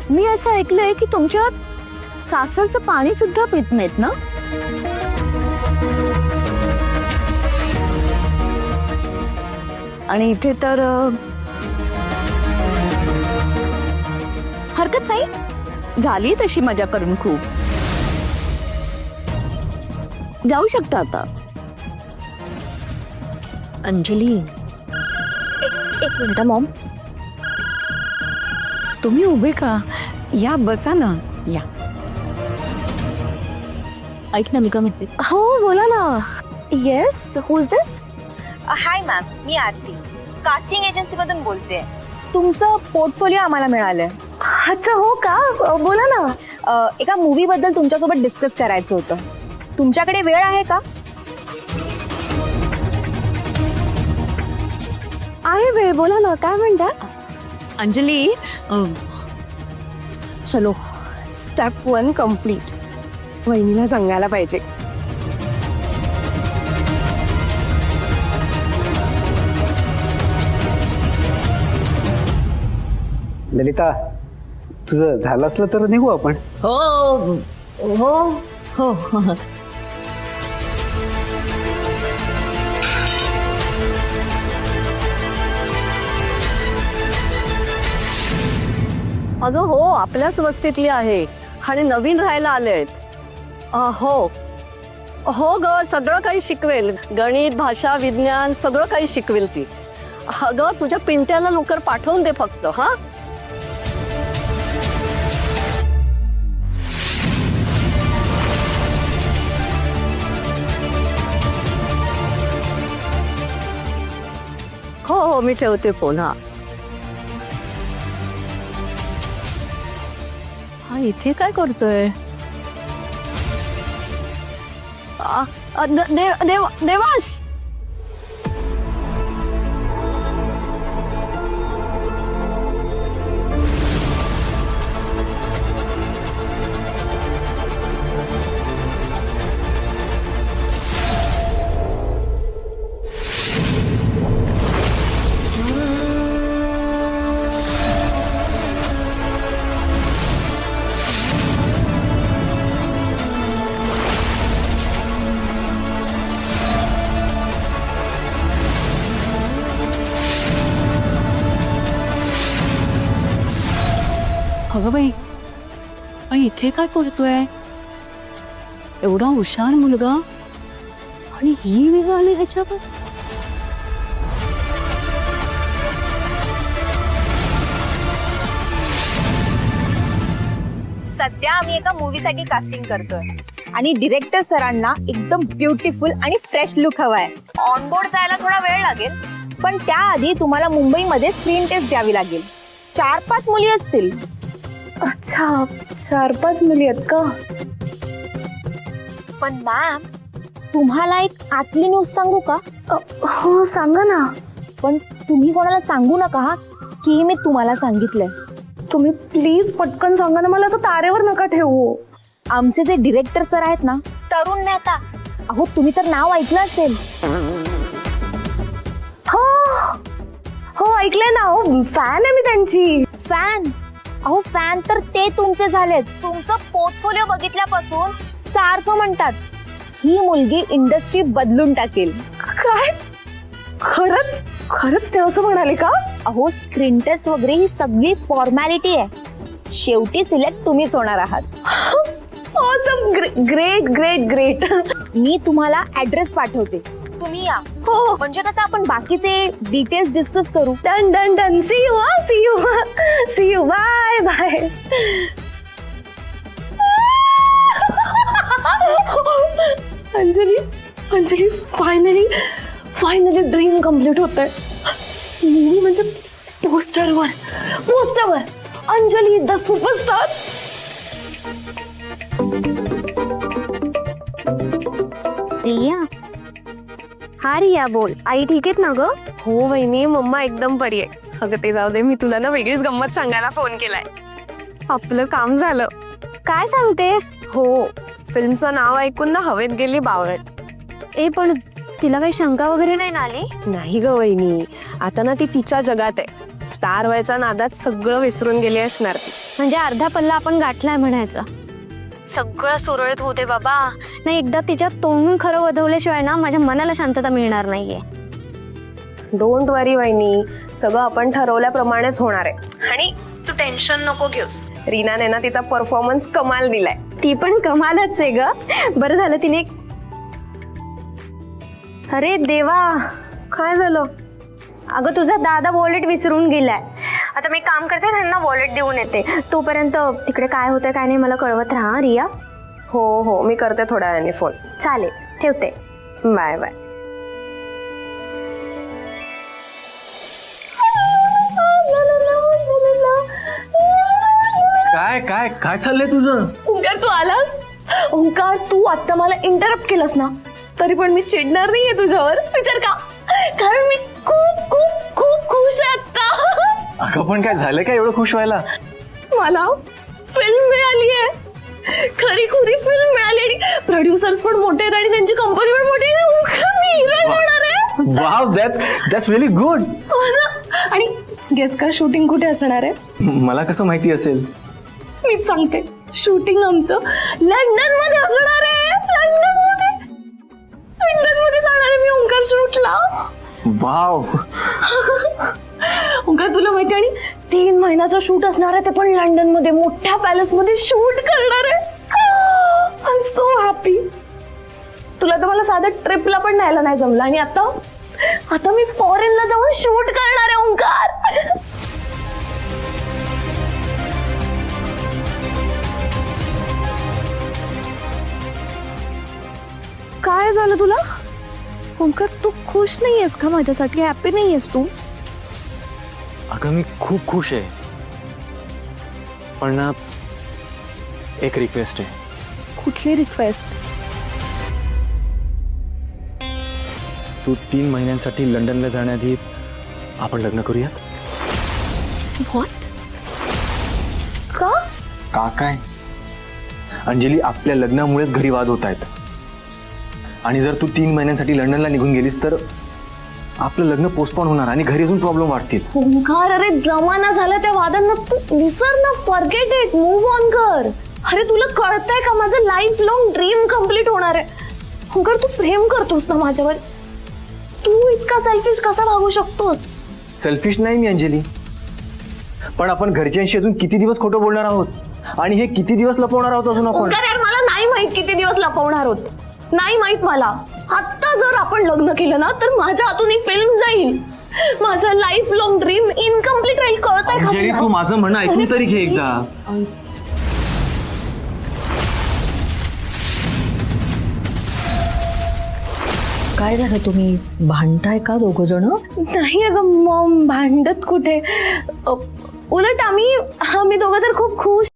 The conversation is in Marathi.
मी असं ऐकलंय की तुमच्या सासरचं पाणी सुद्धा पित नाहीत ना? आणि इथे तर हरकत नाही, झाली तशी मजा करून खूप. जाऊ शकता आता. अंजली, एक मिनिट मॉम. तुम्ही उभे का? या बसा ना, या. ऐक ना, मी का म्हणते. हो बोला ना. Yes, who is this? High ma'am, me Aarti casting agency मधून बोलते. तुमचं पोर्टफोलिओ आम्हाला मिळालंय. अच्छा, हो का? बोला ना. एका मूवी बद्दल तुमच्यासोबत डिस्कस करायचं होतं. तुमच्याकडे वेळ आहे का? आहे वेळ, बोला ना. काय म्हणता? अंजली, चलो स्टेप 1 कम्प्लीट. वहिनीला सांगायला पाहिजे. ललिता, तुझं झालं असलं तर निघू आपण. हो हो हो. अगं हो, आपल्याच वस्तीतली आहे आणि नवीन राहायला आलेत. हो हो ग, सगळं काही शिकवेल. गणित, भाषा, विज्ञान सगळं काही शिकवेल ती. अगं तुझ्या पिंट्याला लवकर पाठवून दे फक्त. हा, हो हो, मी ठेवते फोन. हा इथे काय करतोय? देवांश, अगं बाई, इथे काय करतोय? एवढा हुशार मुलगा आणि ही निघाली ह्याच्यावर. सध्या आम्ही एका मूवीसाठी कास्टिंग करतोय आणि डिरेक्टर सरांना एकदम ब्युटिफुल आणि फ्रेश लुक हवाय. ऑनबोर्ड जायला थोडा वेळ लागेल, पण त्याआधी तुम्हाला मुंबईमध्ये स्क्रीन टेस्ट द्यावी लागेल. 4-5 मुली असतील. अच्छा, 4-5 मुली आहेत का? पण मॅम, तुम्हाला एक आतली न्यूज सांगू का? हो सांगा ना. पण तुम्ही कोणाला सांगू नका हा, की मी तुम्हाला सांगितलंय. तुम्ही प्लीज पटकन सांगा ना, मला असं तारेवर नका ठेवू. आमचे जे डिरेक्टर सर आहेत ना, तरुण मेहता, अहो तुम्ही तर नाव ऐकलं असेल. हो हो, ऐकलंय ना. हो, फॅन आहे मी त्यांची. फॅन? अहो फॅन तर ते तुमचे झालेत. तुमचं पोर्टफोलिओ बघितल्यापासून सारखं म्हणतात, ही मुलगी इंडस्ट्री बदलून टाकेल. काय? खरंच खरंच ते असं म्हणाले का? अहो स्क्रीन टेस्ट वगैरे ही सगळी फॉर्मॅलिटी आहे. शेवटी सिलेक्ट तुम्हीच होणार आहात. Awesome, great great great. मी तुम्हाला ऍड्रेस पाठवते, तुम्ही या. हो, म्हणजे कसं आपण बाकीचे डिटेल्स डिस्कस करू. Done done done. See you. See you. See you. Bye bye. Anjali, Anjali, finally dream complete होत आहे. मूवी म्हणजे पोस्टरवर अंजली द सुपरस्टार. रिया, हा रिया बोल. आई ठीक आहेत ना ग? हो वहिनी, मम्मा एकदम बरी आहे. अगं ते जाऊ दे, मी तुला ना वेगळीच गंमत सांगायला फोन केलाय. आपलं काम झालं. काय सांगतेस? हो, फिल्मचं नाव ऐकून ना हवेत गेली बावळट. ए पण तिला काही शंका वगैरे नाही ना आली? नाही ग वहिनी, आता ना ती तिच्या जगात आहे. स्टार व्हायचा नादात सगळं विसरून गेली असणार ती. म्हणजे अर्धा पल्ला आपण गाठलाय म्हणायचं. सगळं सुरळीत होते बाबा. नाही, एकदा तिच्या तोंडून खरं वधवल्याशिवाय ना माझ्या मनाला शांतता मिळणार नाहीये. डोंट वरी वहिनी, सगळं आपण ठरवल्याप्रमाणेच होणार आहे. आणि तू टेन्शन नको घेऊस. रीनाने ना तिचा परफॉर्मन्स कमाल दिलाय. ती पण कमालच आहे ग. बरं झालं तिने. अरे देवा, काय झालं? अगं तुझा दादा वॉलेट विसरून गेलाय. आता मी काम करते, त्यांना वॉलेट देऊन येते. तोपर्यंत तिकडे काय होतंय काय नाही मला कळवत राहा रिया. हो हो, मी करते थोड्या वेळाने फोन. चालेल, ठेवते. Bye bye. काय काय काय चाललंय तुझं? ओंकार तू आलास? ओंकार तू आता मला इंटरप्ट केलंस ना, तरी पण मी चिडणार नाहीये तुझ्यावर. विचार का, कारण मी खूप खूप खूप खुश आहे आता. अगं पण काय झालं काय एवढं खुश व्हायला? मला फिल्म मिळाली आहे. खरी खुरी फिल्म मिळाली आणि प्रोड्युसर्स पण मोठे आहेत आणि त्यांची कंपनी पण मोठी आहे. ओंकार, मी हिरोईन होणार आहे. Wow, that's really good. हो ना? आणि गेस कर शूटिंग कुठे असणार आहे? मला कसं माहिती असेल? मीच सांगते. शूटिंग आमचं लंडन मध्ये असणार आहे. लंडन मध्ये जाणार आहे मी ओंकार शूटला. वाव. ओंकार तुला माहिती, आणि 3 महिन्याचं शूट असणार आहे, ते पण लंडन मध्ये मोठ्या पॅलेस मध्ये शूट करणार आहे. I am so happy. तुला तर मला साधं ट्रिपला पण न्यायला नाही जमलं, आणि आता मी फॉरेनला जाऊन शूट करणार आहे ओंकार. काय झालं तुला? ओंकार, तू खुश नाहीयेस का माझ्यासाठी? हॅपी नाहीयेस तू? अगं मी खूप खुश आहे, पण ना एक रिक्वेस्ट आहे. कुठली रिक्वेस्ट? तू 3 महिन्यांसाठी लंडनला जाण्याआधी आपण लग्न करूयात. व्हॉट? का काय? अंजली, आपल्या लग्नामुळेच घरी वाद होत आहेत. आणि जर तू 3 महिन्यांसाठी लंडनला निघून गेलीस तर आपलं लग्न पोस्टपोन होणार आणि घरी अजून प्रॉब्लेम वाढतील. ओंकार, अरे जमाना झाला त्या वादांना. तू विसर ना, फॉरगेट इट, मूव्ह ऑन कर. अरे तुला कळतंय का, माझं लाईफ लॉंग ड्रीम कम्प्लीट होणार आहे. ओंकार, तू प्रेम करतोस ना माझ्यावर. तू इतका सेल्फिश कसा भागू शकतोस? सेल्फिश नाही मी अंजली, पण आपण घरच्यांशी अजून किती दिवस खोटं बोलणार आहोत आणि हे किती दिवस लपवणार आहोत अजून आपण? ओंकार यार, मला नाही माहित किती दिवस लपवणार आहोत. नाही माहित मला. आता जर आपण लग्न केलं ना तर माझ्या हातून ही फिल्म जाईल. माझं लाईफ लॉंग ड्रीम इनकम्प्लीट राहील. कळतंय का अंजली, तुला? तू माझं म्हणणं ऐकून तरी घे एकदा. काय झालं? तुम्ही भांडताय का दोघ जण? नाही अगं मॉम, भांडत कुठे. उलट आम्ही दोघं तर खूप खुश